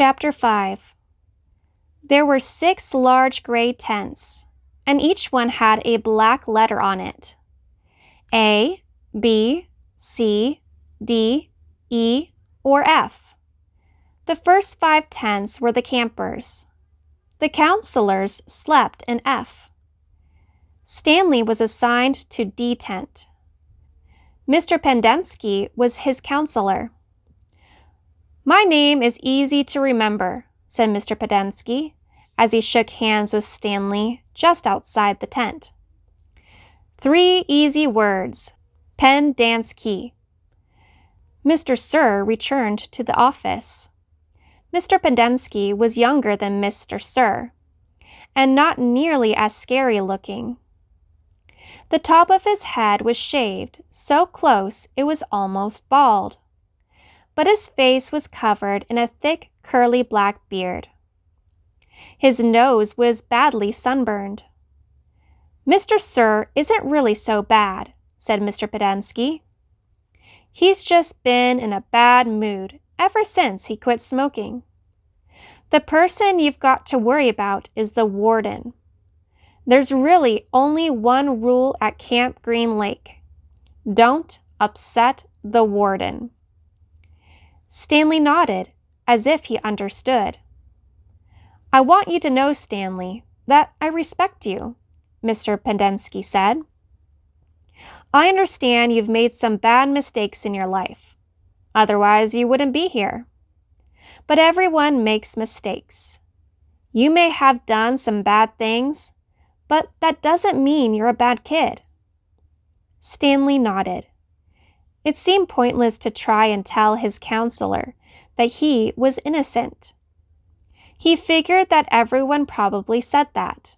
Chapter 5. There were 6 large gray tents, and each one had a black letter on it. A, B, C, D, E, or F. The first 5 tents were the campers. The counselors slept in F. Stanley was assigned to D tent. Mr. Pendensky was his counselor. "My name is easy to remember," said Mr. Pendensky, as he shook hands with Stanley just outside the tent. "3 easy words. Pendansky." Mr. Sir returned to the office. Mr. Pendensky was younger than Mr. Sir, and not nearly as scary looking. The top of his head was shaved so close it was almost bald, but his face was covered in a thick, curly black beard. His nose was badly sunburned. "Mr. Sir isn't really so bad," said Mr. Pendensky. "He's just been in a bad mood ever since he quit smoking. The person you've got to worry about is the warden. There's really only one rule at Camp Green Lake. Don't upset the warden." Stanley nodded, as if he understood. "I want you to know, Stanley, that I respect you," Mr. Pendensky said. "I understand you've made some bad mistakes in your life. Otherwise, you wouldn't be here. But everyone makes mistakes. You may have done some bad things, but that doesn't mean you're a bad kid." Stanley nodded. It seemed pointless to try and tell his counselor that he was innocent. He figured that everyone probably said that.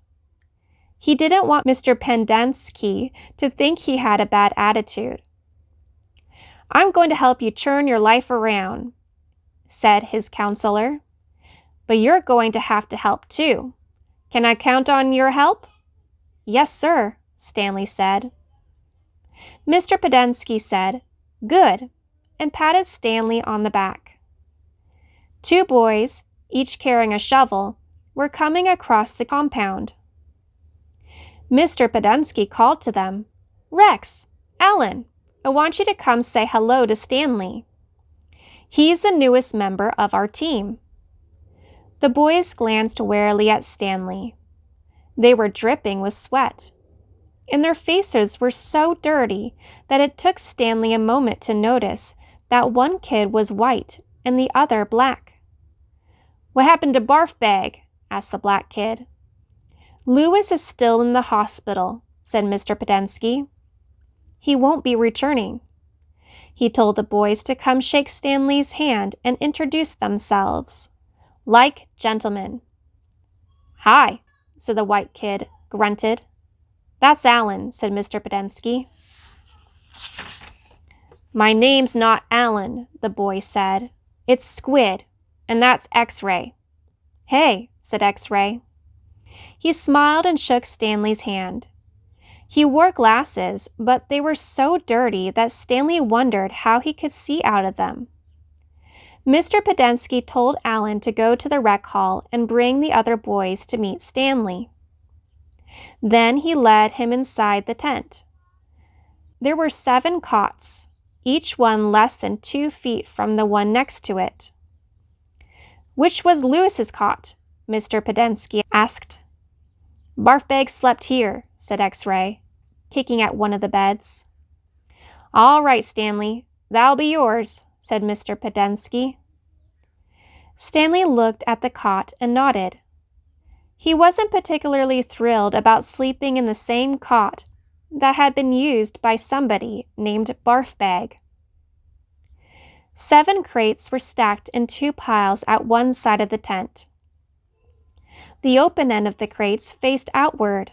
He didn't want Mr. Pendensky to think he had a bad attitude. "I'm going to help you turn your life around," said his counselor. "But you're going to have to help too. Can I count on your help?" "Yes, sir," Stanley said. Mr. Pendensky said, "Good," and patted Stanley on the back. 2 boys, each carrying a shovel, were coming across the compound. Mr. Pendensky called to them, "Rex, Alan, I want you to come say hello to Stanley. He's the newest member of our team." The boys glanced warily at Stanley. They were dripping with sweat, and their faces were so dirty that it took Stanley a moment to notice that one kid was white and the other black. "What happened to Barf Bag?" asked the black kid. "Louis is still in the hospital," said Mr. Pendensky. "He won't be returning." He told the boys to come shake Stanley's hand and introduce themselves, like gentlemen. "Hi," said the white kid, grunted. "That's Alan," said Mr. Pendensky. "My name's not Alan," the boy said. "It's Squid, and that's X-Ray." "Hey," said X-Ray. He smiled and shook Stanley's hand. He wore glasses, but they were so dirty that Stanley wondered how he could see out of them. Mr. Pendensky told Alan to go to the rec hall and bring the other boys to meet Stanley. Then he led him inside the tent. There were 7 cots, each one less than 2 feet from the one next to it. "Which was Louis's cot?" Mr. Pendensky asked. "Barf Bag slept here," said X-Ray, kicking at one of the beds. "All right, Stanley, that'll be yours," said Mr. Pendensky. Stanley looked at the cot and nodded. He wasn't particularly thrilled about sleeping in the same cot that had been used by somebody named Barf Bag. 7 crates were stacked in 2 piles at one side of the tent. The open end of the crates faced outward.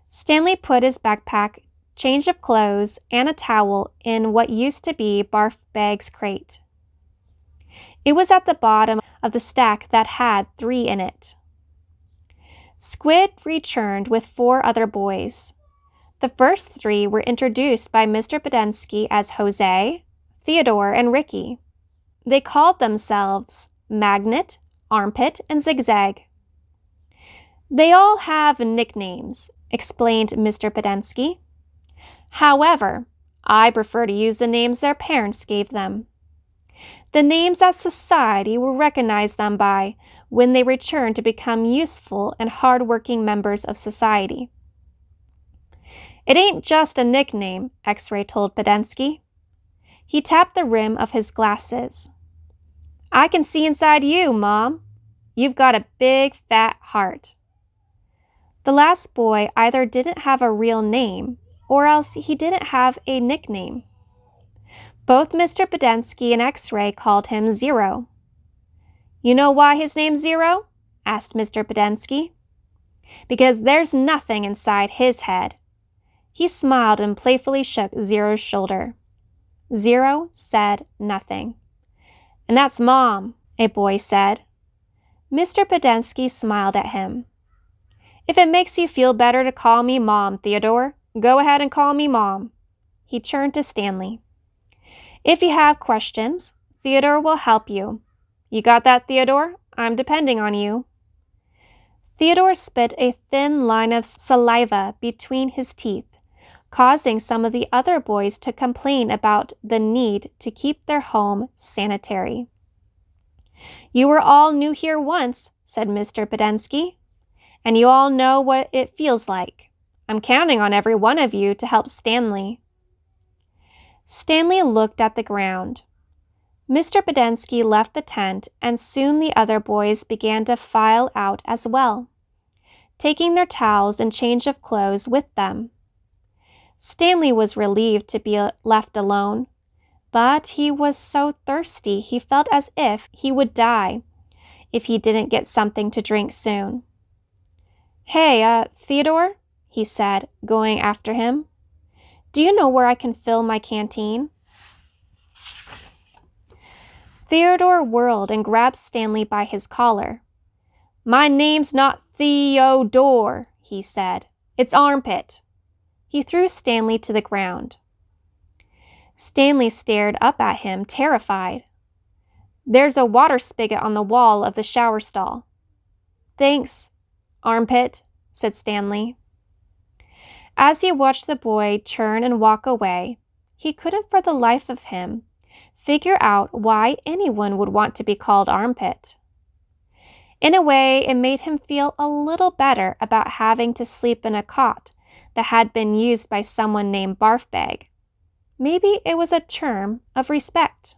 Stanley put his backpack, change of clothes, and a towel in what used to be Barf Bag's crate. It was at the bottom of the stack that had 3 in it. Squid returned with 4 other boys. The first 3 were introduced by Mr. Pendensky as Jose, Theodore, and Ricky. They called themselves Magnet, Armpit, and Zigzag. They all have nicknames, explained Mr. Podensky. However, I prefer to use the names their parents gave them. The names that society will recognize them by when they return to become useful and hard-working members of society. It ain't just a nickname, X-Ray told Podensky. He tapped the rim of his glasses. I can see inside you, Mom. You've got a big, fat heart. The last boy either didn't have a real name or else he didn't have a nickname. Both Mr. Podensky and X-Ray called him Zero. You know why his name's Zero? Asked Mr. Podensky. Because there's nothing inside his head. He smiled and playfully shook Zero's shoulder. Zero said nothing. And that's Mom, a boy said. Mr. Podensky smiled at him. If it makes you feel better to call me Mom, Theodore, go ahead and call me Mom. He turned to Stanley. If you have questions, Theodore will help you. You got that, Theodore? I'm depending on you. Theodore spit a thin line of saliva between his teeth, causing some of the other boys to complain about the need to keep their home sanitary. You were all new here once, said Mr. Podensky, and you all know what it feels like. I'm counting on every one of you to help Stanley. Stanley looked at the ground. Mr. Podensky left the tent, and soon the other boys began to file out as well, taking their towels and change of clothes with them. Stanley was relieved to be left alone, but he was so thirsty he felt as if he would die if he didn't get something to drink soon. Hey, Theodore, he said, going after him. Do you know where I can fill my canteen? Theodore whirled and grabbed Stanley by his collar. My name's not Theodore, he said. It's Armpit. He threw Stanley to the ground. Stanley stared up at him, terrified. There's a water spigot on the wall of the shower stall. Thanks, Armpit, said Stanley. As he watched the boy turn and walk away, he couldn't for the life of him figure out why anyone would want to be called Armpit. In a way, it made him feel a little better about having to sleep in a cot that had been used by someone named Barfbag. Maybe it was a term of respect.